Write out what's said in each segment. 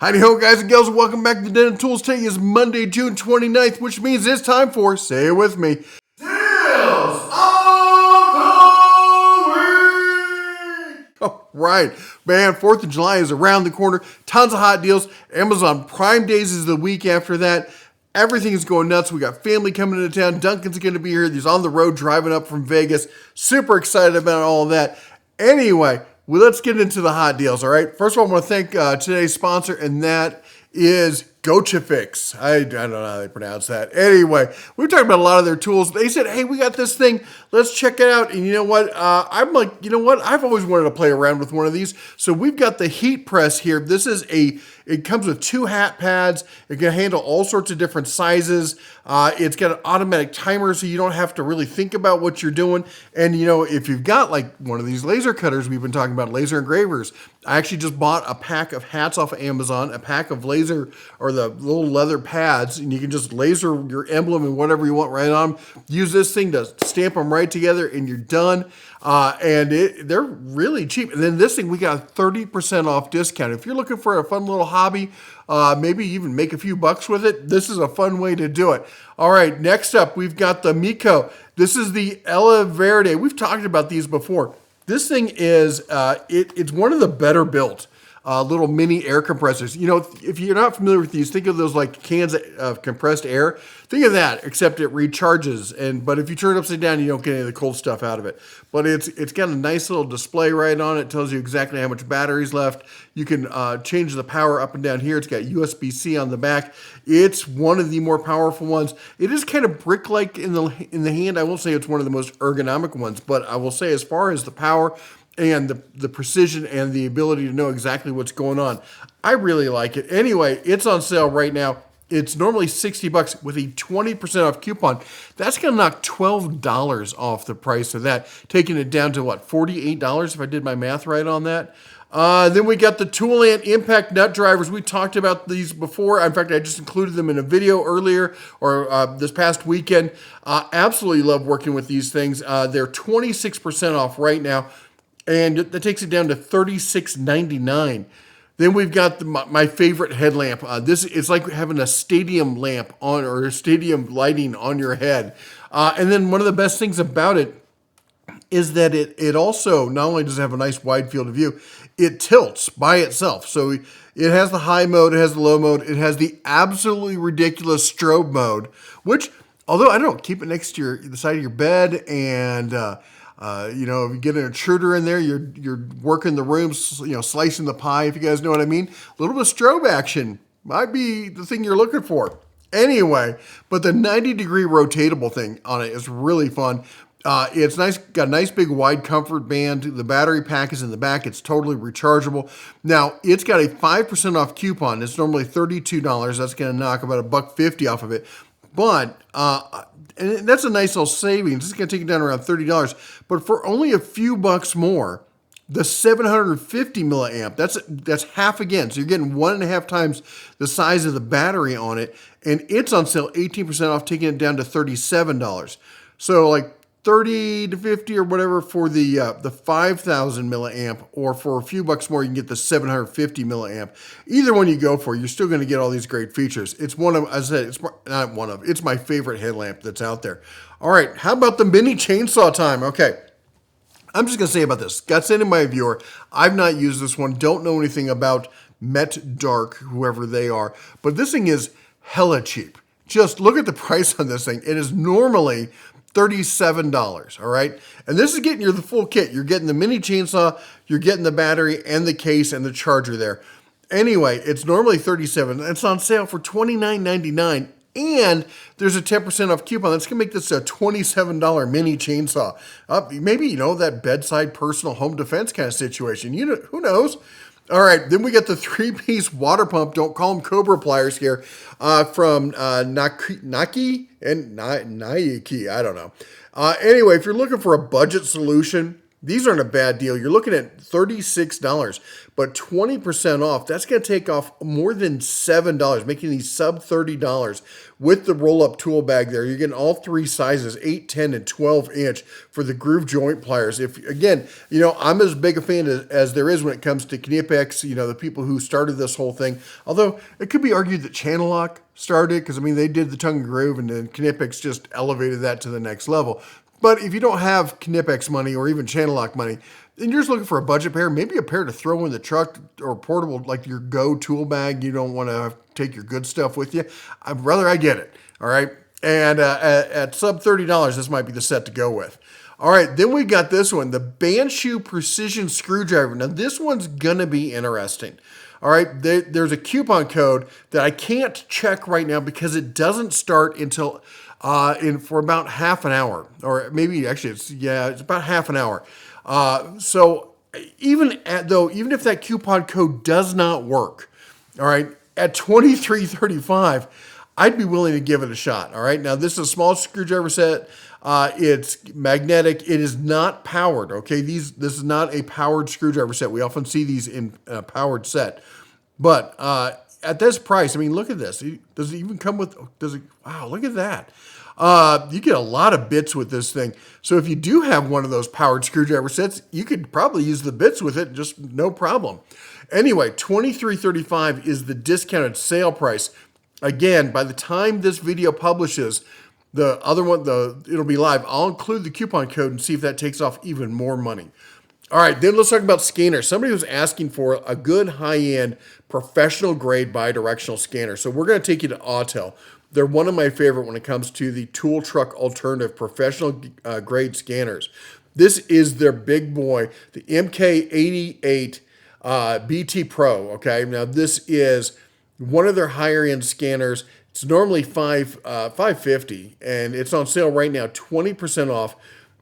Howdy ho, guys and gals, and welcome back to the Den of Tools. Today is Monday, June 29th, which means it's time for, say it with me, Deals of the Week! Oh, right. Man, 4th of July is around the corner. Tons of hot deals. Amazon Prime Days is the week after that. Everything is going nuts. We got family coming into town. Duncan's going to be here. He's on the road driving up from Vegas. Super excited about all of that. Anyway, well, let's get into the hot deals, all right? First of all, I want to thank today's sponsor, and that is GoChafix. I don't know how they pronounce that. Anyway, we were talking about a lot of their tools. They said, hey, we got this thing. Let's check it out. And you know what? I'm like, you know what? I've always wanted to play around with one of these. So we've got the heat press here. This is it comes with 2 hat pads. It can handle all sorts of different sizes. It's got an automatic timer, so you don't have to really think about what you're doing. And you know, if you've got like one of these laser cutters we've been talking about, laser engravers, I actually just bought a pack of hats off of Amazon, a pack of laser or the little leather pads, and you can just laser your emblem and whatever you want right on. Use this thing to stamp them right together, and you're done. They're really cheap. And then this thing, we got a 30% off discount. If you're looking for a fun little hobby, maybe even make a few bucks with it, this is a fun way to do it. All right, next up, we've got the Miko. This is the Ella Verde. We've talked about these before. This thing is, it's one of the better built little mini air compressors. You know, if you're not familiar with these, think of those like cans of compressed air. Think of that, except it recharges. But if you turn it upside down, you don't get any of the cold stuff out of it. But it's got a nice little display right on it. It tells you exactly how much battery's left. You can change the power up and down here. It's got USB-C on the back. It's one of the more powerful ones. It is kind of brick-like in the hand. I won't say it's one of the most ergonomic ones, but I will say as far as the power and the precision and the ability to know exactly what's going on, I really like it. Anyway, it's on sale right now. It's normally $60 with a 20% off coupon. That's going to knock $12 off the price of that, taking it down to what, $48 if I did my math right on that. Then we got the Toolant Impact Nut Drivers. We talked about these before. In fact, I just included them in a video earlier or this past weekend. Absolutely love working with these things. They're 26% off right now, and that takes it down to $36.99. Then we've got my favorite headlamp. It's like having a stadium lamp on or a stadium lighting on your head. And then one of the best things about it is that it also not only does it have a nice wide field of view, it tilts by itself. So it has the high mode, it has the low mode, it has the absolutely ridiculous strobe mode, which, although I don't know, keep it next to the side of your bed, and you know, if you get an intruder in there, you're working the room, you know, slicing the pie, if you guys know what I mean. A little bit of strobe action might be the thing you're looking for. Anyway, but the 90-degree rotatable thing on it is really fun. It's nice, got a nice big wide comfort band. The battery pack is in the back. It's totally rechargeable. Now, it's got a 5% off coupon. It's normally $32. That's going to knock about $1.50 off of it. But and that's a nice little savings. It's going to take it down around $30. But for only a few bucks more, the 750 milliamp, that's half again. So you're getting 1.5 times the size of the battery on it. And it's on sale 18% off, taking it down to $37. So like 30 to 50 or whatever for the 5,000 milliamp, or for a few bucks more, you can get the 750 milliamp. Either one you go for, you're still going to get all these great features. It's one of, as I said, it's my favorite headlamp that's out there. All right, how about the mini chainsaw time? Okay, I'm just going to say about this. Got sent in by a viewer. I've not used this one. Don't know anything about Met Dark, whoever they are, but this thing is hella cheap. Just look at the price on this thing. It is normally $37, all right? And this is getting you the full kit. You're getting the mini chainsaw, you're getting the battery and the case and the charger there. Anyway, it's normally $37. It's on sale for $29.99, and there's a 10% off coupon. That's going to make this a $27 mini chainsaw. Maybe, you know, that bedside personal home defense kind of situation. You know, who knows? All right, then we get the 3-piece water pump. Don't call them Cobra pliers here, from Naki and Nike. I don't know. Anyway, if you're looking for a budget solution These aren't a bad deal. You're looking at $36, but 20% off. That's going to take off more than $7, making these sub $30 with the roll-up tool bag there. You're getting all three sizes, 8, 10, and 12 inch for the groove joint pliers. If again, I'm as big a fan as there is when it comes to Knipex, the people who started this whole thing. Although it could be argued that Channel Lock started, because they did the tongue and groove, and then Knipex just elevated that to the next level. But if you don't have Knipex money or even Channel Lock money, and you're just looking for a budget pair, maybe a pair to throw in the truck or portable, like your Go tool bag, you don't want to take your good stuff with you, I get it, all right? And at sub $30, this might be the set to go with. All right, then we got this one, the Banshu Precision Screwdriver. Now, this one's going to be interesting. All right, there's a coupon code that I can't check right now because it doesn't start until for about half an hour, or maybe actually it's about half an hour. So even if that coupon code does not work, all right, at $23.35, I'd be willing to give it a shot. All right, now this is a small screwdriver set. It's magnetic. It is not powered. Okay, this is not a powered screwdriver set. We often see these in a powered set, but at this price, look at this. Does it even come with? Wow, look at that. You get a lot of bits with this thing. So if you do have one of those powered screwdriver sets, you could probably use the bits with it, just no problem. Anyway, $23.35 is the discounted sale price. Again, by the time this video publishes, the other one, it'll be live. I'll include the coupon code and see if that takes off even more money. All right, then let's talk about scanners. Somebody was asking for a good high-end professional grade bidirectional scanner. So we're going to take you to Autel. They're one of my favorite when it comes to the tool truck alternative professional grade scanners. This is their big boy, the MK88 BT Pro. Okay, now this is one of their higher end scanners. It's normally $550, and it's on sale right now, 20% off,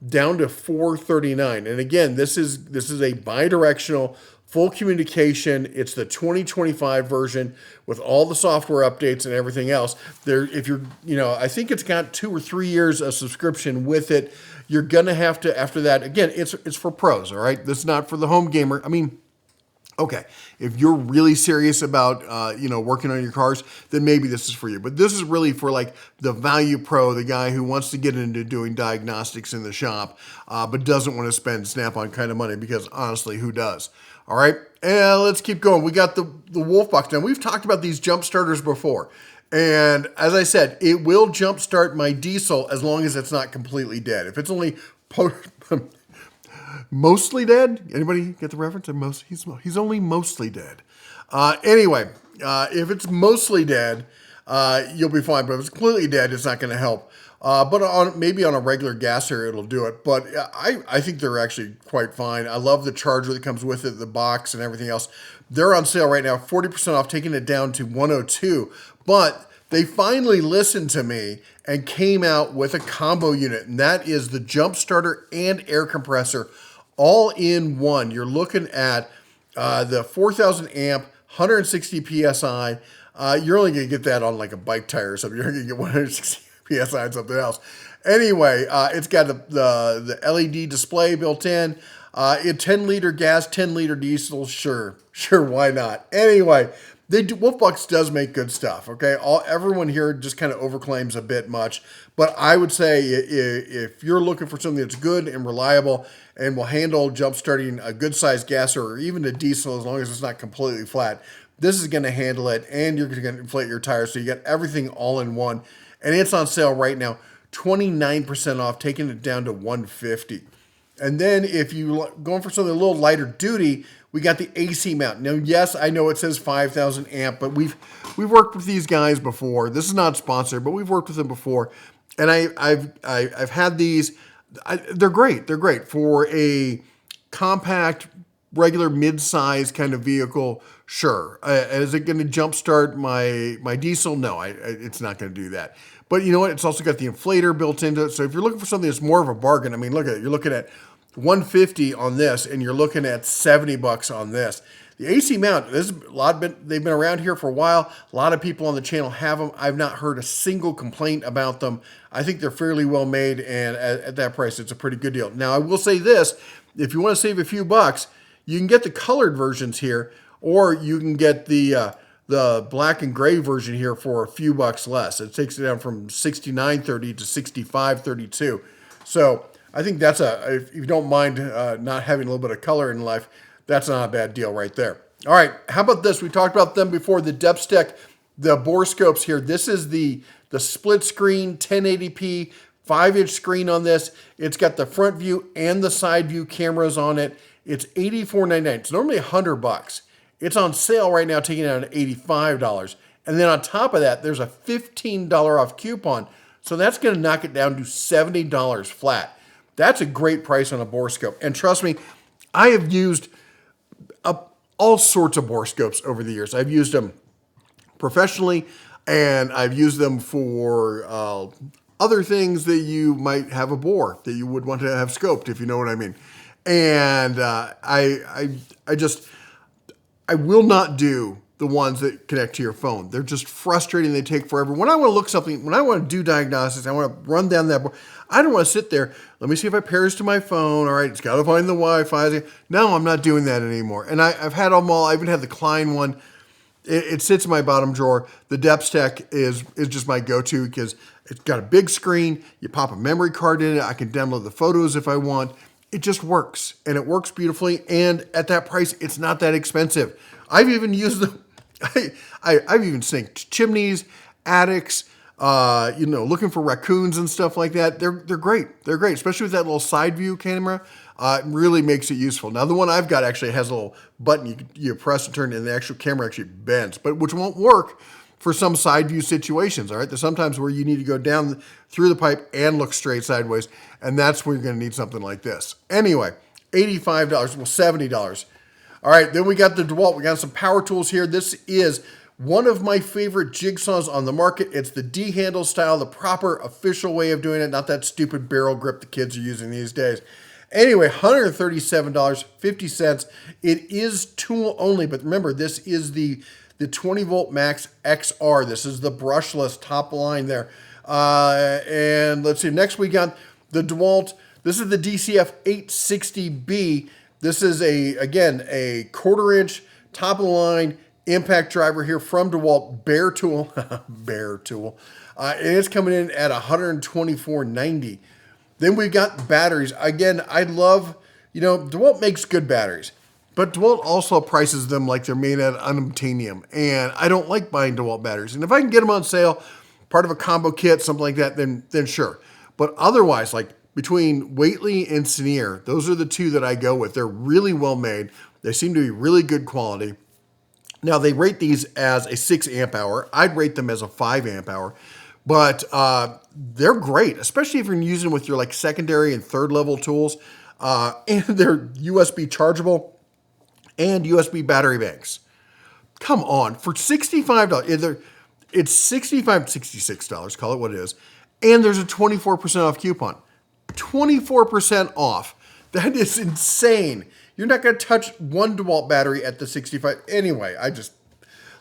down to $439. And again, this is a bidirectional full communication. It's the 2025 version with all the software updates and everything else. I think it's got 2 or 3 years of subscription with it. You're gonna have to, after that, again, it's for pros, all right? This is not for the home gamer. Okay, if you're really serious about working on your cars, then maybe this is for you. But this is really for like the value pro, the guy who wants to get into doing diagnostics in the shop, but doesn't want to spend Snap-on kind of money, because honestly, who does? All right, and let's keep going. We got the Wolf Box. Now, we've talked about these jump starters before. And as I said, it will jump start my diesel as long as it's not completely dead. If it's only mostly dead, anybody get the reference? He's only mostly dead. Anyway, if it's mostly dead, you'll be fine. But if it's completely dead, it's not going to help. But maybe on a regular gasser, it'll do it. But I think they're actually quite fine. I love the charger that comes with it, the box and everything else. They're on sale right now, 40% off, taking it down to $102. But they finally listened to me and came out with a combo unit, and that is the jump starter and air compressor all in one. You're looking at the 4,000 amp, 160 PSI. You're only going to get that on like a bike tire or something. You're going to get 160 PSI and something else. Anyway, it's got the LED display built in. 10-liter gas, 10-liter diesel. Sure, why not? Anyway, Wolfbox does make good stuff, okay? Everyone here just kind of overclaims a bit much, but I would say if you're looking for something that's good and reliable and will handle jump starting a good-sized gasser or even a diesel, as long as it's not completely flat, this is going to handle it, and you're going to inflate your tires, so you get everything all in one. And it's on sale right now, 29% off, taking it down to $150. And then if you're going for something a little lighter duty, we got the AC mount. Now, yes, I know it says 5,000 amp, but we've worked with these guys before. This is not sponsored, but we've worked with them before, and I've had these. They're great. They're great for a compact, regular mid-size kind of vehicle. Sure, is it going to jumpstart my diesel? No, it's not going to do that. But you know what? It's also got the inflator built into it. So if you're looking for something that's more of a bargain, look at it. You're looking at $150 on this, and you're looking at $70 on this. The AC mount, this is a lot they've been around here for a while. A lot of people on the channel have them. I've not heard a single complaint about them. I think they're fairly well made, and at that price, it's a pretty good deal. Now, I will say this, if you want to save a few bucks, you can get the colored versions here, or you can get the black and gray version here for a few bucks less. It takes it down from $69.30 to $65.32. So I think that's if you don't mind not having a little bit of color in life, that's not a bad deal right there. All right, how about this? We talked about them before, the depth stick, the Borescopes here. This is the split screen 1080p 5-inch screen on this. It's got the front view and the side view cameras on it. It's $84.99. It's normally $100. It's on sale right now, taking it out at $85. And then on top of that, there's a $15 off coupon. So that's going to knock it down to $70 flat. That's a great price on a Borescope. And trust me, I have used all sorts of Borescopes over the years. I've used them professionally, and I've used them for other things that you might have a bore that you would want to have scoped, if you know what I mean. And I will not do the ones that connect to your phone. They're just frustrating. They take forever. When I want to look something, when I want to do diagnostics, I want to run down that board. I don't want to sit there. Let me see if it pairs to my phone. All right, it's got to find the Wi-Fi. No, I'm not doing that anymore. And I've had them all. I even had the Klein one. It sits in my bottom drawer. The depth stick is just my go-to because it's got a big screen. You pop a memory card in it. I can download the photos if I want. It just works, and it works beautifully. And at that price, it's not that expensive. I've even used them. I've even synced chimneys, attics, looking for raccoons and stuff like that. They're great. They're great, especially with that little side view camera. It really makes it useful. Now, the one I've got actually has a little button you press and turn, and the actual camera actually bends, but which won't work for some side view situations, all right? There's sometimes where you need to go down through the pipe and look straight sideways, and that's where you're going to need something like this. Anyway, $85, well, $70. All right, then we got the DeWalt. We got some power tools here. This is one of my favorite jigsaws on the market. It's the D-handle style, the proper official way of doing it, not that stupid barrel grip the kids are using these days. Anyway, $137.50. It is tool only, but remember, this is the 20 volt max XR. This is the brushless top line there. And let's see, next we got the DeWalt. This is the DCF 860B. This is again, a 1/4 inch top of the line impact driver here from DeWalt, bare tool, bare tool. And it's coming in at $124.90. Then we've got batteries. Again, I love, DeWalt makes good batteries, but DeWalt also prices them like they're made out of unobtainium. And I don't like buying DeWalt batteries. And if I can get them on sale, part of a combo kit, something like that, then sure. But otherwise, like between Whately and Senior, those are the two that I go with. They're really well made. They seem to be really good quality. Now, they rate these as a 6 amp hour. I'd rate them as a 5 amp hour. But they're great, especially if you're using them with your like secondary and third level tools. And they're USB chargeable and USB battery banks. Come on, for $65, it's $66, call it what it is. And there's a 24% off coupon. 24% off. That is insane. You're not going to touch one DeWalt battery at the 65. Anyway,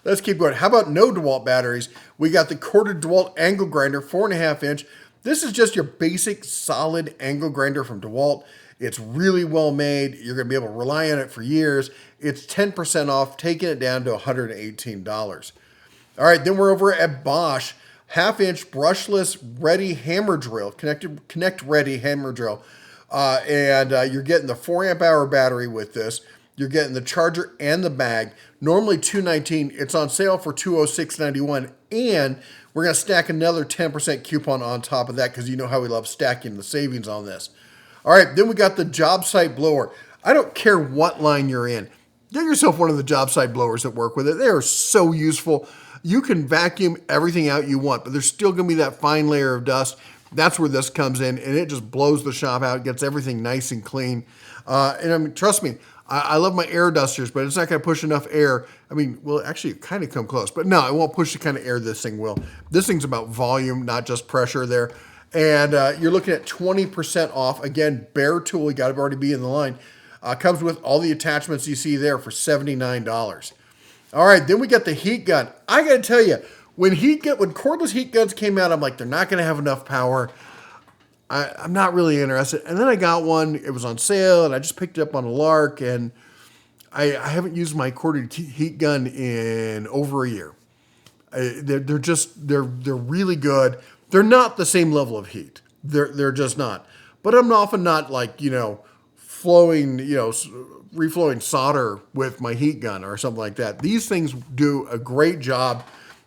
let's keep going. How about no DeWalt batteries? We got the corded DeWalt angle grinder, 4.5 inch. This is just your basic solid angle grinder from DeWalt. It's really well made. You're going to be able to rely on it for years. It's 10% off, taking it down to $118. All right, then we're over at Bosch. 1/2 inch brushless ready hammer drill, connect ready hammer drill. And you're getting the 4 amp hour battery with this. You're getting the charger and the bag. Normally $219. It's on sale for $206.91. And we're going to stack another 10% coupon on top of that because you know how we love stacking the savings on this. All right, then we got the job site blower. I don't care what line you're in. Get yourself one of the job site blowers that work with it. They are so useful. You can vacuum everything out you want, but there's still going to be that fine layer of dust. That's where this comes in, and it just blows the shop out, gets everything nice and clean. And I mean, trust me, I love my air dusters, but it's not going to push enough air. I mean, well, actually, it kind of come close, but no, it won't push the kind of air this thing will. This thing's about volume, not just pressure there. And you're looking at 20% off. Again, bare tool, you got to already be in the line. Comes with all the attachments you see there for $79. All right, then we got the heat gun. I got to tell you, when cordless heat guns came out, I'm like, they're not going to have enough power. I'm not really interested. And then I got one. It was on sale, and I just picked it up on a lark, and I haven't used my corded heat gun in over a year. They're really good. They're not the same level of heat. They're just not. But I'm often not like, reflowing solder with my heat gun or something like that. These things do a great job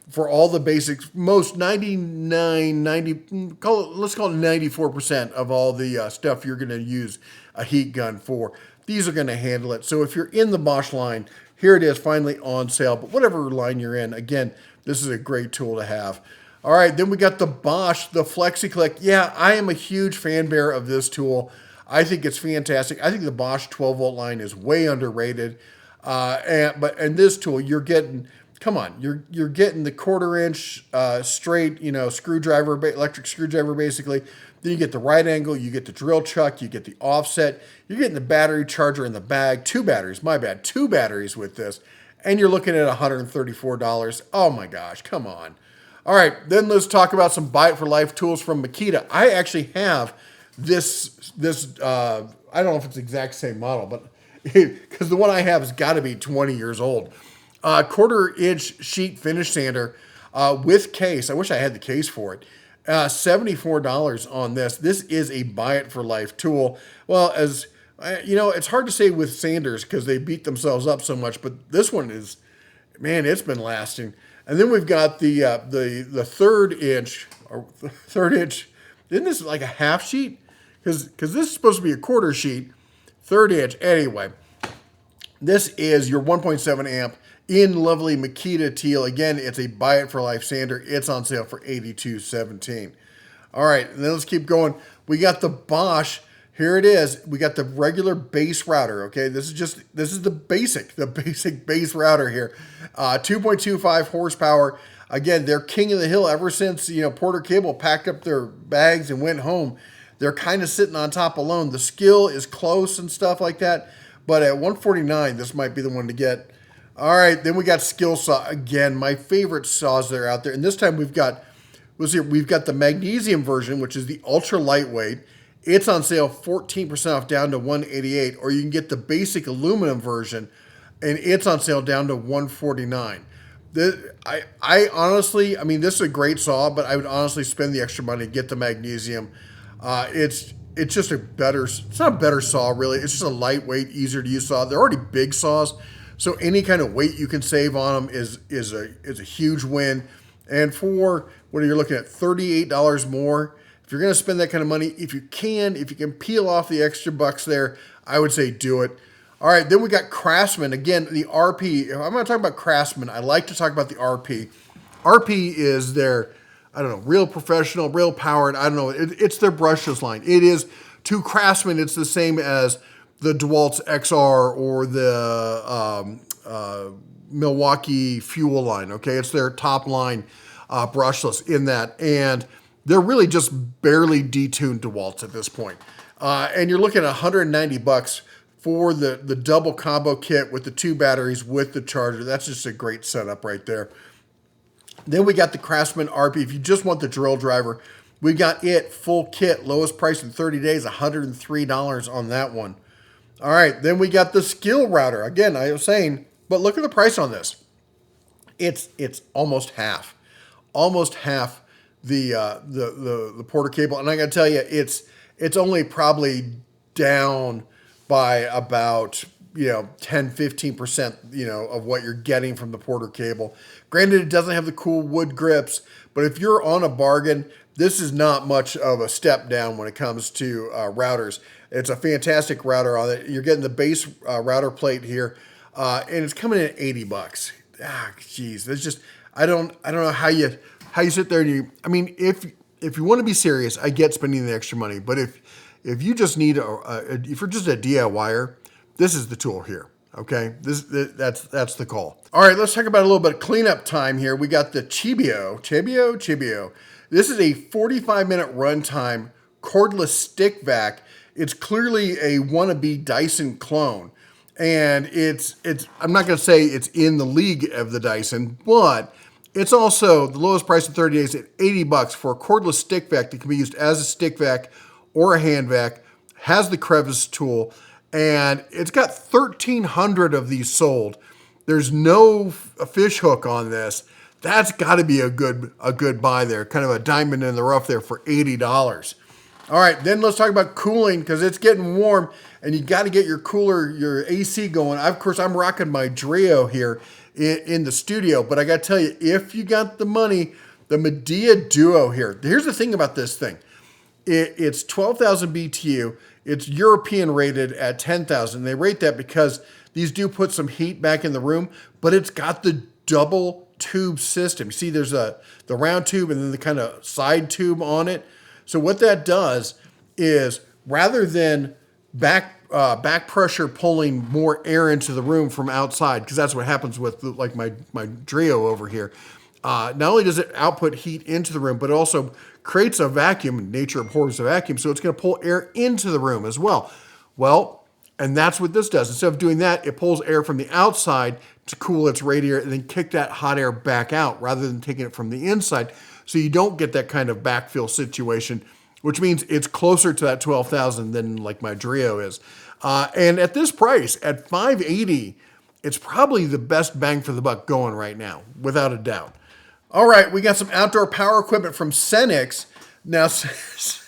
for all the basics. Most 99, 90, let's call it 94% of all the stuff you're going to use a heat gun for. These are going to handle it. So if you're in the Bosch line, here it is finally on sale. But whatever line you're in, again, this is a great tool to have. All right, then we got the Bosch, the FlexiClick. Yeah, I am a huge fan bearer of this tool. I think it's fantastic. I think the Bosch 12-volt line is way underrated. And this tool, you're getting, you're getting the 1/4-inch straight, screwdriver, electric screwdriver basically. Then you get the right angle, you get the drill chuck, you get the offset, you're getting the battery charger in the bag. 2 batteries, 2 batteries with this. And you're looking at $134. Oh my gosh, come on. All right, then let's talk about some Buy It for Life tools from Makita. I actually have this I don't know if it's the exact same model, but because the one I have has got to be 20 years old. 1/4-inch sheet finish sander with case. I wish I had the case for it. $74 on this. This is a Buy It for Life tool. Well, as it's hard to say with sanders because they beat themselves up so much, but this one is, man, it's been lasting. And then we've got the 1/3 inch or 1/3 inch. Isn't this like a half sheet? Because this is supposed to be a 1/4 sheet, 1/3 inch. Anyway, this is your 1.7 amp in lovely Makita teal. Again, it's a Buy It for Life sander. It's on sale for $82.17. All right, and then let's keep going. We got the Bosch. Here it is. We got the regular base router. Okay, this is the basic base router here. 2.25 horsepower. Again, they're king of the hill ever since Porter Cable packed up their bags and went home. They're kind of sitting on top alone. The skill is close and stuff like that, but at $149, this might be the one to get. All right, then we got skill saw. Again, my favorite saws that are out there, and this time we've got the magnesium version, which is the ultra lightweight. It's on sale 14% off down to $188, or you can get the basic aluminum version, and it's on sale down to $149. I honestly, this is a great saw, but I would honestly spend the extra money to get the magnesium. It's just it's not a better saw really. It's just a lightweight, easier to use saw. They're already big saws, so any kind of weight you can save on them is a huge win. And for what you're looking at, $38 more. If you're going to spend that kind of money, if you can peel off the extra bucks there, I would say do it. All right, then we got Craftsman. Again, the RP. If I'm going to talk about Craftsman, I like to talk about the RP. RP is their, real professional, real powered. I don't know. It's their brushless line. It is, to Craftsman, it's the same as the DeWalt's XR or the Milwaukee Fuel line. Okay, it's their top line brushless in that. And they're really just barely detuned DeWalt's at this point. And you're looking at $190 for the double combo kit with the 2 batteries with the charger. That's just a great setup right there. Then we got the Craftsman RP. If you just want the drill driver, we got it full kit, lowest price in 30 days, $103 on that one. All right, then we got the skill router. Again, I was saying, but look at the price on this. It's almost half the Porter Cable, and I got to tell you, it's only probably down by about 10-15% of what you're getting from the Porter Cable. Granted, it doesn't have the cool wood grips, but if you're on a bargain, this is not much of a step down when it comes to routers. It's a fantastic router on it. You're getting the base router plate here, and it's coming in at $80. Geez, that's just I don't know how you sit there and if you want to be serious, I get spending the extra money, but if you just need if you're just a DIYer, this is the tool here. Okay, that's the call. All right, let's talk about a little bit of cleanup time here. We got the Chibio. This is a 45-minute runtime cordless stick vac. it's clearly a wannabe Dyson clone. And I'm not going to say it's in the league of the Dyson, but it's also the lowest price in 30 days at $80 for a cordless stick vac that can be used as a stick vac or a hand vac, has the crevice tool, and it's got 1,300 of these sold. There's no fish hook on this. That's got to be a good buy there. Kind of a diamond in the rough there for $80. All right, then let's talk about cooling because it's getting warm and you got to get your cooler, your AC going. Of course, I'm rocking my Dreo here in the studio, but I got to tell you, if you got the money, the Medea Duo here. Here's the thing about this thing. It's 12,000 BTU. It's European rated at 10,000. They rate that because these do put some heat back in the room, but it's got the double tube system. You see there's the round tube and then the kind of side tube on it. So what that does is rather than back pressure pulling more air into the room from outside, because that's what happens with like my Dreo over here. Not only does it output heat into the room, but it also creates a vacuum. Nature abhors a vacuum, so it's going to pull air into the room as well. Well, and that's what this does. Instead of doing that, it pulls air from the outside to cool its radiator and then kick that hot air back out rather than taking it from the inside. So you don't get that kind of backfill situation, which means it's closer to that 12,000 than like my Dreo is. And at this price, at $580, it's probably the best bang for the buck going right now, without a doubt. All right, we got some outdoor power equipment from SenX. Now, SenX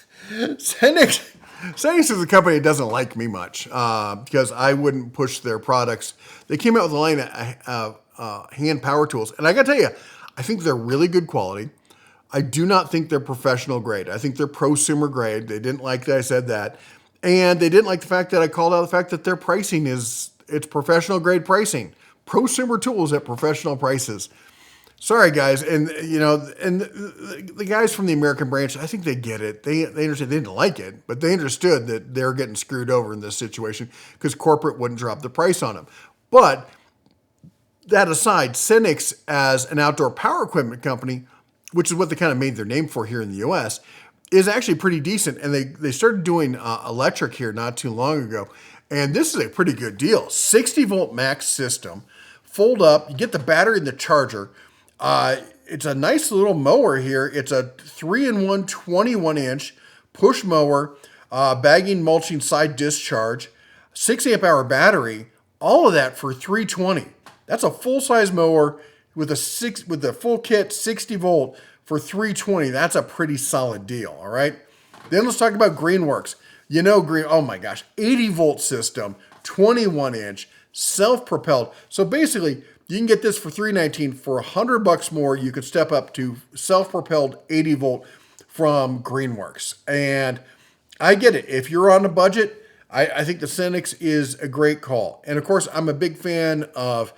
is a company that doesn't like me much because I wouldn't push their products. They came out with a line of hand power tools, and I got to tell you, I think they're really good quality. I do not think they're professional grade. I think they're prosumer grade. They didn't like that I said that. And they didn't like the fact that I called out the fact that their pricing it's professional grade pricing. Prosumer tools at professional prices. Sorry, guys. And, the guys from the American branch, I think they get it. They understand. They didn't like it, but they understood that they're getting screwed over in this situation because corporate wouldn't drop the price on them. But that aside, SenX as an outdoor power equipment company, which is what they kind of made their name for here in the U.S., is actually pretty decent. And they started doing electric here not too long ago. And this is a pretty good deal. 60-volt max system, fold up, you get the battery and the charger. It's a nice little mower here. It's a 3-in-1 21-inch push mower, bagging, mulching, side discharge, 6 amp hour battery, all of that for $320. That's a full-size mower with the full kit, 60 volt for $320. That's a pretty solid deal, all right? Then let's talk about Greenworks. Oh my gosh, 80 volt system, 21-inch, self-propelled. So basically, you can get this for $319. For $100 more, you could step up to self-propelled 80 volt from Greenworks. And I get it. If you're on a budget, I think the SenX is a great call. And of course, I'm a big fan of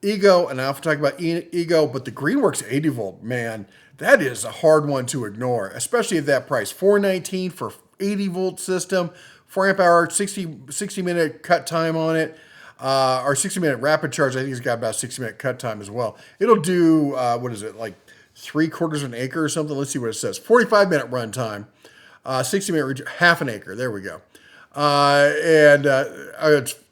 Ego, and I often talk about Ego, but the Greenworks 80 volt, man, that is a hard one to ignore, especially at that price. $419 for 80 volt system, 4 amp hour, 60 minute cut time on it. Or 60-minute rapid charge. I think it's got about 60-minute cut time as well. It'll do, like 3/4 of an acre or something? Let's see what it says. 45-minute run time, 60-minute, half an acre. There we go.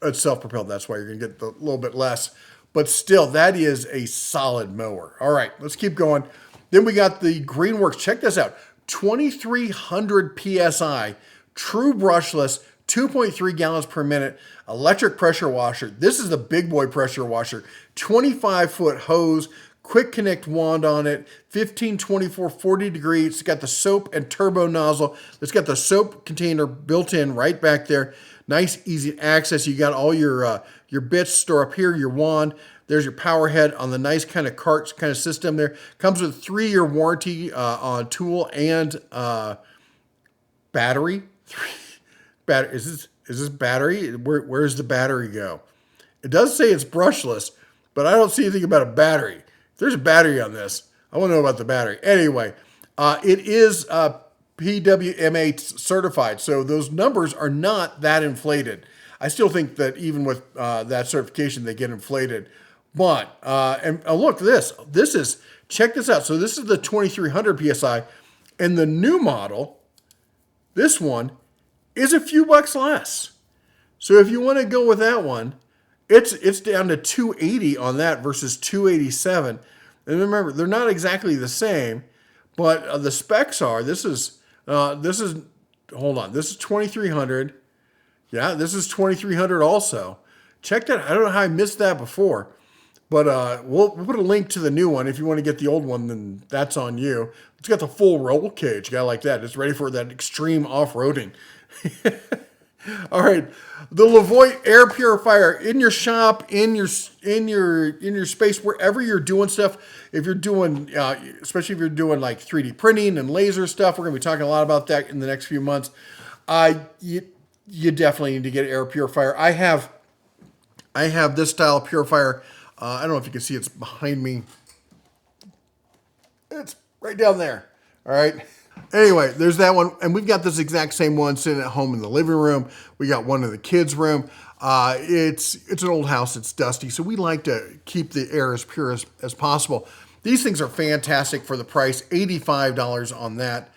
It's self-propelled. That's why you're going to get a little bit less. But still, that is a solid mower. All right, let's keep going. Then we got the Greenworks. Check this out. 2,300 PSI, true brushless, 2.3 gallons per minute, electric pressure washer. This is the big boy pressure washer. 25-foot hose, quick connect wand on it, 15, 24, 40 degrees. It's got the soap and turbo nozzle. It's got the soap container built in right back there. Nice, easy access. You got all your bits store up here, your wand. There's your power head on the nice kind of cart kind of system there. Comes with a 3-year warranty on tool and battery. Is this battery? Where's the battery go? It does say it's brushless, but I don't see anything about a battery. If there's a battery on this, I want to know about the battery. Anyway, it is PWMA certified, so those numbers are not that inflated. I still think that even with that certification, they get inflated. But, look, check this out. So this is the 2,300 PSI, and the new model, this one, is a few bucks less. So if you want to go with that one, it's down to 280 on that versus 287. And remember, they're not exactly the same, but the specs are. This is hold on. This is 2300. Yeah, this is 2300 also. Check that. I don't know how I missed that before, but we'll put a link to the new one. If you want to get the old one, then that's on you. It's got the full roll cage. Guy like that. It's ready for that extreme off-roading. All right, the Lavoy air purifier in your shop, in your space, wherever you're doing stuff. If you're doing, especially if you're doing like 3D printing and laser stuff, we're gonna be talking a lot about that in the next few months. You definitely need to get an air purifier. I have this style of purifier. I don't know if you can see, it's behind me. It's right down there. All right. Anyway, there's that one. And we've got this exact same one sitting at home in the living room. We got one in the kids' room. It's an old house. It's dusty. So we like to keep the air as pure as possible. These things are fantastic for the price, $85 on that.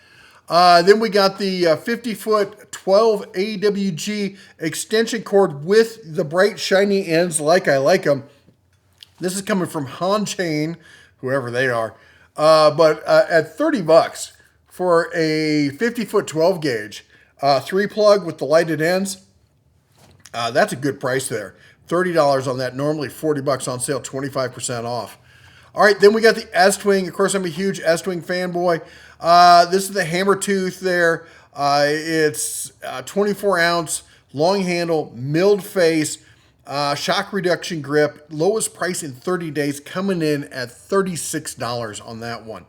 Then we got the 50-foot 12 AWG extension cord with the bright shiny ends like I like them. This is coming from Han Chain, whoever they are. But at $30 for a 50-foot 12 gauge, 3-plug with the lighted ends, that's a good price there. $30 on that, normally $40 on sale, 25% off. All right, then we got the S-Twing. Of course, I'm a huge S-Twing fanboy. This is the hammer tooth there. It's 24-ounce, long handle, milled face, shock reduction grip, lowest price in 30 days, coming in at $36 on that one.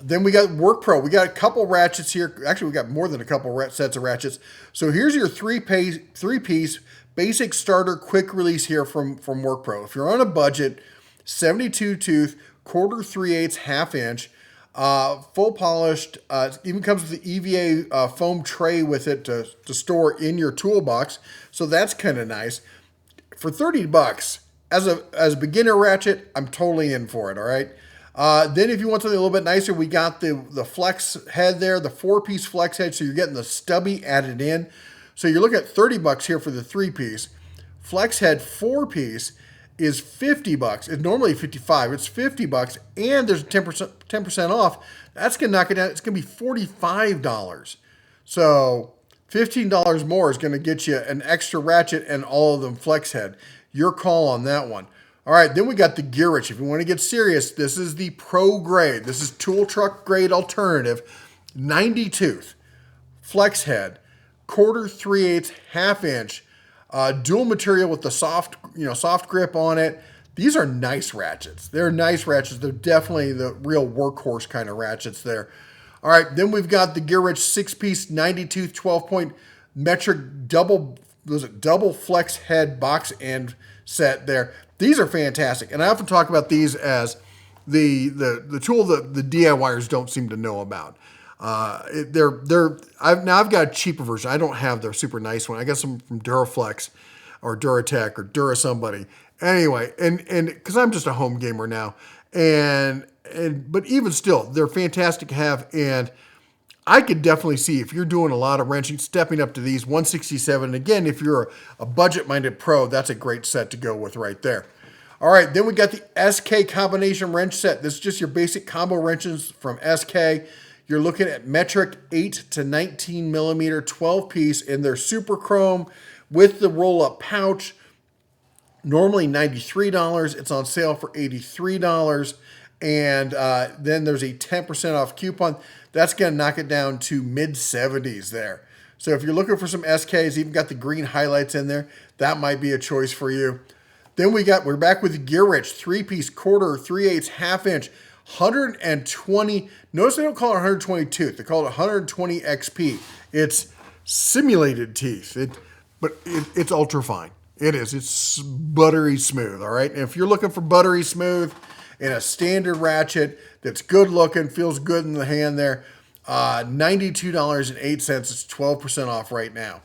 Then we got Work Pro. We got a couple ratchets here. Actually, we got more than a couple sets of ratchets. So here's your three-piece basic starter quick release here from Work Pro. If you're on a budget, 72 tooth, 1/4 3/8 half inch, full polished. Even comes with the EVA foam tray with it to store in your toolbox. So that's kind of nice. For $30 as a beginner ratchet, I'm totally in for it. All right. Then if you want something a little bit nicer, we got the flex head there, the 4-piece flex head. So you're getting the stubby added in. So you're looking at $30 here for the 3-piece. Flex head 4-piece is $50. It's normally $55. It's $50, and there's 10% off. That's gonna knock it down. It's gonna be $45. So $15 more is gonna get you an extra ratchet and all of them flex head. Your call on that one. All right, then we got the GearRich. If you want to get serious, this is the pro grade. This is tool truck grade alternative. 90 tooth, flex head, 1/4 3/8 half inch, dual material with the soft grip on it. These are nice ratchets. They're nice ratchets. They're definitely the real workhorse kind of ratchets there. All right, then we've got the GearRich 6-piece 90 tooth 12-point metric double flex head box end set there. These are fantastic, and I often talk about these as the tool that the DIYers don't seem to know about. I've got a cheaper version. I don't have their super nice one. I got some from Duraflex or Duratech or Dura somebody. Anyway, and because I'm just a home gamer now, but even still, they're fantastic to have, and I could definitely see if you're doing a lot of wrenching, stepping up to these 167. Again, if you're a budget-minded pro, that's a great set to go with right there. All right, then we got the SK combination wrench set. This is just your basic combo wrenches from SK. You're looking at metric 8 to 19 millimeter 12-piece in their super chrome with the roll-up pouch. Normally $93. It's on sale for $83. And then there's a 10% off coupon. That's going to knock it down to mid-70s there. So if you're looking for some SKs, even got the green highlights in there, that might be a choice for you. Then we're back with the GearRich 3-piece 1/4 3/8 half inch 120. Notice they don't call it 120 tooth. They call it 120 XP. It's simulated teeth, but it's ultra fine. It is. It's buttery smooth. All right. And if you're looking for buttery smooth in a standard ratchet that's good looking, feels good in the hand there, $92.08. It's 12% off right now.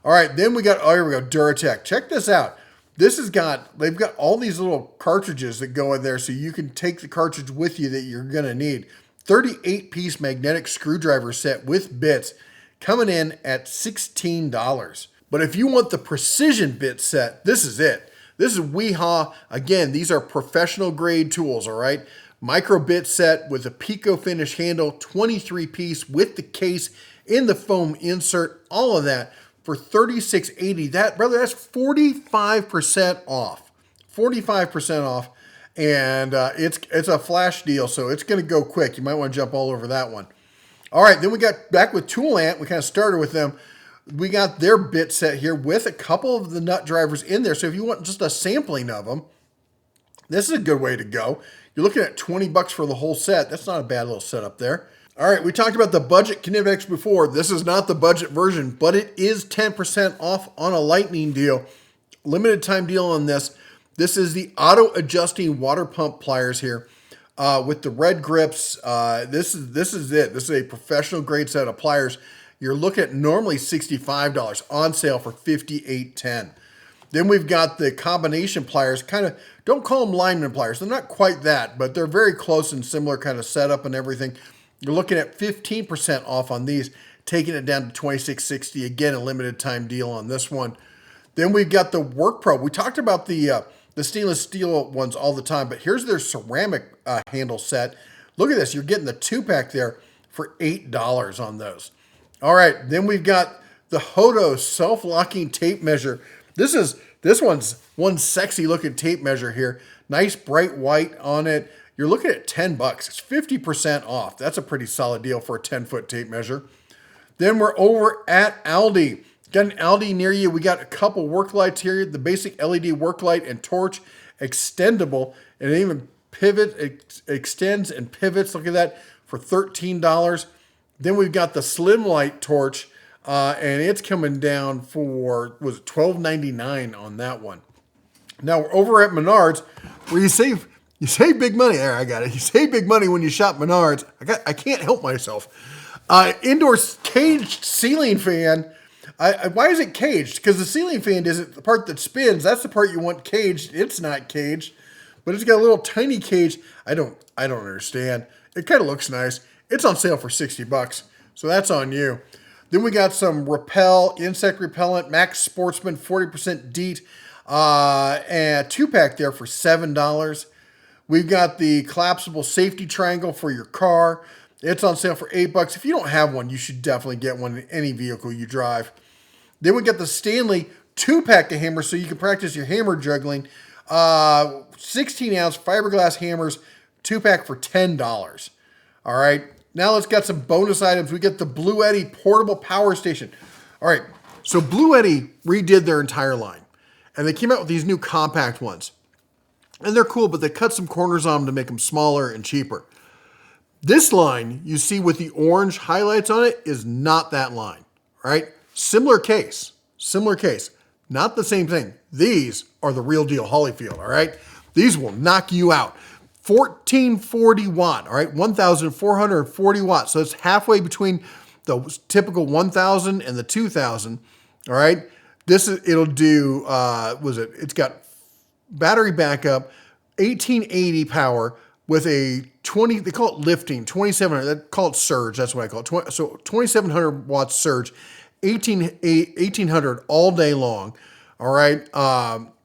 All right, then here we go, Duratech. Check this out. They've got all these little cartridges that go in there so you can take the cartridge with you that you're gonna need. 38-piece magnetic screwdriver set with bits. coming in at $16. But if you want the precision bit set, this is it. This is Weehaw. Again, these are professional grade tools, all right? Micro bit set with a Pico finish handle, 23 piece with the case in the foam insert, all of that for $36.80. That, brother, that's 45% off. 45% off. And it's a flash deal, so it's going to go quick. You might want to jump all over that one. All right, then we got back with Toolant. We kind of started with them. We got their bit set here with a couple of the nut drivers in there. So if you want just a sampling of them, this is a good way to go. You're looking at $20 for the whole set. That's not a bad little setup there. All right, we talked about the budget Kinetics before. This is not the budget version, but it is 10% off on a lightning deal. Limited time deal on this. This is the auto-adjusting water pump pliers here with the red grips. This is it. This is a professional grade set of pliers. You're looking at normally $65, on sale for $58.10. Then we've got the combination pliers. Kind of, don't call them lineman pliers. They're not quite that, but they're very close and similar kind of setup and everything. You're looking at 15% off on these, taking it down to $26.60. Again, a limited time deal on this one. Then we've got the Work Pro. We talked about the stainless steel ones all the time, but here's their ceramic handle set. Look at this. You're getting the 2-pack there for $8 on those. All right, then we've got the Hodo self-locking tape measure. This one's one sexy looking tape measure here. Nice bright white on it. You're looking at $10. It's 50% off. That's a pretty solid deal for a 10-foot tape measure. Then we're over at Aldi. Got an Aldi near you. We got a couple work lights here. The basic LED work light and torch, extendable, and it even extends and pivots. Look at that for $13. Then we've got the slim light torch, and it's coming down for, was it $12.99 on that one. Now we're over at Menards, where you save big money. There, I got it. You save big money when you shop Menards. I can't help myself. Indoor caged ceiling fan. Why is it caged? Because the ceiling fan isn't the part that spins. That's the part you want caged. It's not caged, but it's got a little tiny cage. I don't understand. It kind of looks nice. It's on sale for $60, so that's on you. Then we got some insect repellent, Max Sportsman 40% DEET, and 2-pack there for $7. We've got the collapsible safety triangle for your car. It's on sale for $8. If you don't have one, you should definitely get one in any vehicle you drive. Then we got the Stanley 2-pack of hammers so you can practice your hammer juggling. 16-ounce fiberglass hammers, 2-pack for $10. All right. Now let's get some bonus items. We get the Blue Eddy portable power station. All right. So Blue Eddy redid their entire line, and they came out with these new compact ones. And they're cool, but they cut some corners on them to make them smaller and cheaper. This line you see with the orange highlights on it is not that line, right? Similar case, not the same thing. These are the real deal Holyfield, all right? These will knock you out. 1440 watt, all right? 1,440 watts. So it's halfway between the typical 1,000 and the 2,000, all right? It'll do, it's got battery backup, 1880 power with a they call it lifting, 2,700, they call it surge, that's what I call it. So 2,700 watts surge, 1,800 all day long, all right?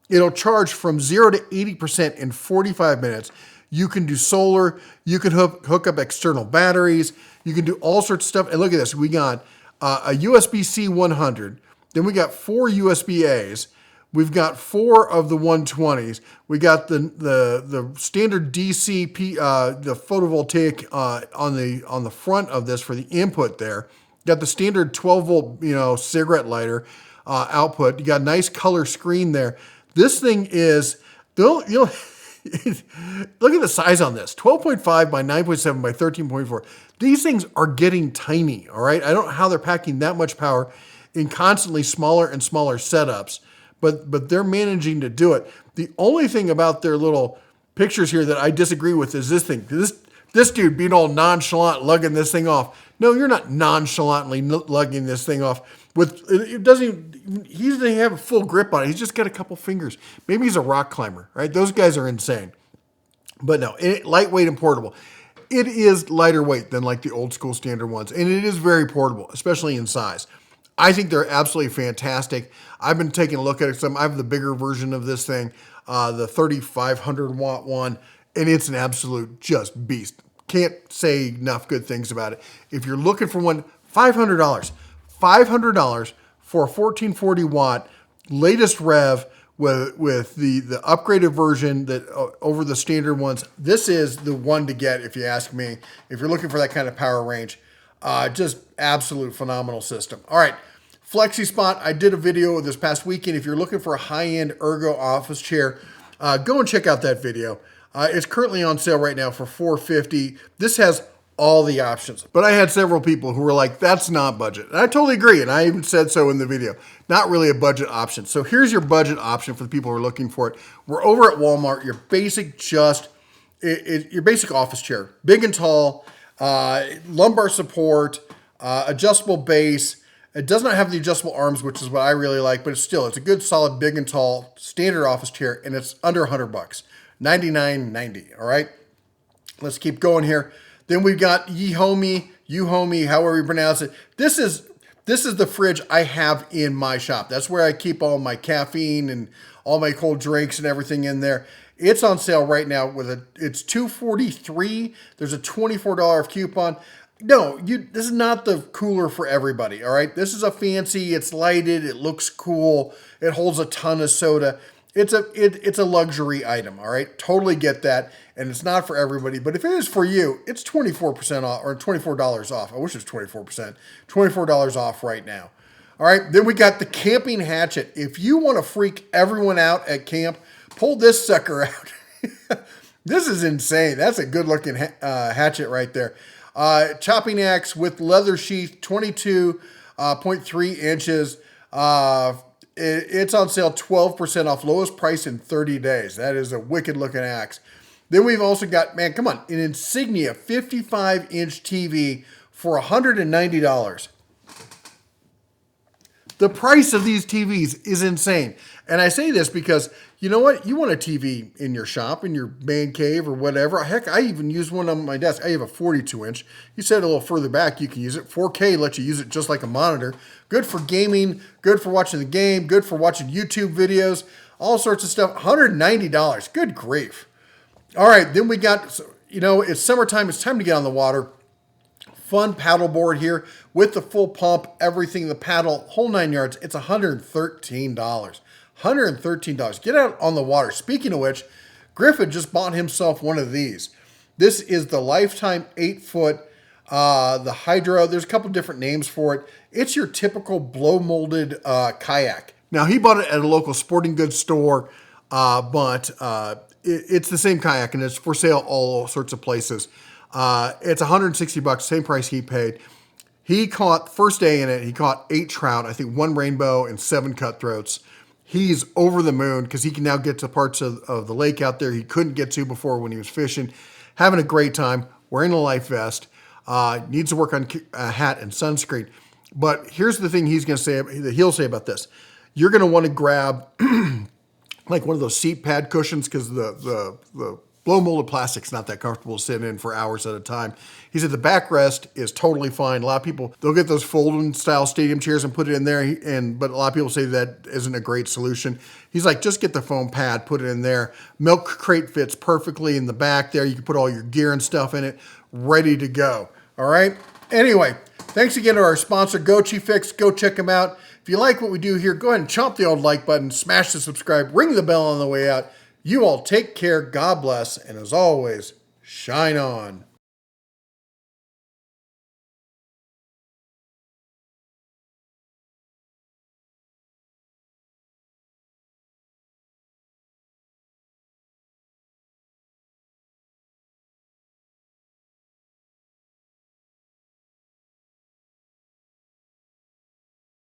It'll charge from 0 to 80% in 45 minutes. You can do solar, you can hook up external batteries, you can do all sorts of stuff. And look at this, we got a USB-C 100, then we got 4 USB-As, we've got 4 of the 120s. We got the standard DC, the photovoltaic on the front of this for the input there. Got the standard 12 volt, cigarette lighter output. You got a nice color screen there. This thing is, look at the size on this, 12.5 by 9.7 by 13.4. These things are getting tiny, all right? I don't know how they're packing that much power in constantly smaller and smaller setups, but they're managing to do it. The only thing about their little pictures here that I disagree with is this thing. This dude being all nonchalant, lugging this thing off. No, you're not nonchalantly lugging this thing off. He doesn't even have a full grip on it. He's just got a couple fingers. Maybe he's a rock climber, right? Those guys are insane. But no, lightweight and portable. it is lighter weight than like the old school standard ones. And it is very portable, especially in size. I think they're absolutely fantastic. I've been taking a look at some. I have the bigger version of this thing, the 3,500 watt one, and it's an absolute just beast. Can't say enough good things about it. If you're looking for one, $500. $500 for a 1440 watt latest rev with the upgraded version that over the standard ones. This is the one to get if you ask me. If you're looking for that kind of power range, just absolute phenomenal system. All right, Flexi Spot. I did a video this past weekend. If you're looking for a high-end ergo office chair, go and check out that video. It's currently on sale right now for $450. This has all the options. But I had several people who were like, that's not budget. And I totally agree, and I even said so in the video. Not really a budget option. So here's your budget option for the people who are looking for it. We're over at Walmart, your basic your basic office chair. Big and tall, lumbar support, adjustable base. It does not have the adjustable arms, which is what I really like, but it's a good solid big and tall standard office chair, and it's under $100. $99.90, all right? Let's keep going here. Then we've got Yuhomi, however you pronounce it. This is the fridge I have in my shop. That's where I keep all my caffeine and all my cold drinks and everything in there. It's on sale right now it's $243. There's a $24 coupon. No, this is not the cooler for everybody, all right? This is a fancy, it's lighted, it looks cool, it holds a ton of soda. It's a luxury item, all right? Totally get that, and it's not for everybody. But if it is for you, it's 24% off, or $24 off. I wish it was 24%. $24 off right now. All right, then we got the camping hatchet. If you want to freak everyone out at camp, pull this sucker out. This is insane. That's a good-looking hatchet right there. Chopping axe with leather sheath, 22.3 inches. It's on sale 12% off, lowest price in 30 days. That is a wicked looking axe. Then we've also got, man, come on, an Insignia 55-inch TV for $190. The price of these TVs is insane. And I say this because, you know what? You want a TV in your shop, in your man cave or whatever. Heck, I even use one on my desk. I have a 42-inch. You set it a little further back, you can use it. 4K lets you use it just like a monitor. Good for gaming, good for watching the game, good for watching YouTube videos, all sorts of stuff. $190. Good grief. All right, then we got, it's summertime. It's time to get on the water. Fun paddle board here with the full pump, everything, the paddle, whole 9 yards. It's $113. $113. Get out on the water. Speaking of which, Griffin just bought himself one of these. This is the Lifetime 8-foot, the Hydro. There's a couple different names for it. It's your typical blow molded kayak. Now, he bought it at a local sporting goods store, but it's the same kayak, and it's for sale all sorts of places. It's $160, same price he paid. He caught, first day in it, he caught 8 trout, I think 1 rainbow and 7 cutthroats. He's over the moon because he can now get to parts of the lake out there he couldn't get to before when he was fishing. Having a great time, wearing a life vest, needs to work on a hat and sunscreen. But here's the thing he'll say about this. You're going to want to grab like one of those seat pad cushions because the blow molded plastic's not that comfortable to sit in for hours at a time. He said the backrest is totally fine. A lot of people, they'll get those folding style stadium chairs and put it in there, but a lot of people say that isn't a great solution. He's like, just get the foam pad, put it in there. Milk crate fits perfectly in the back there. You can put all your gear and stuff in it, ready to go. All right? Anyway, thanks again to our sponsor, GoChiFix. Go check them out. If you like what we do here, go ahead and chomp the old like button, smash the subscribe, ring the bell on the way out. You all take care, God bless, and as always, shine on.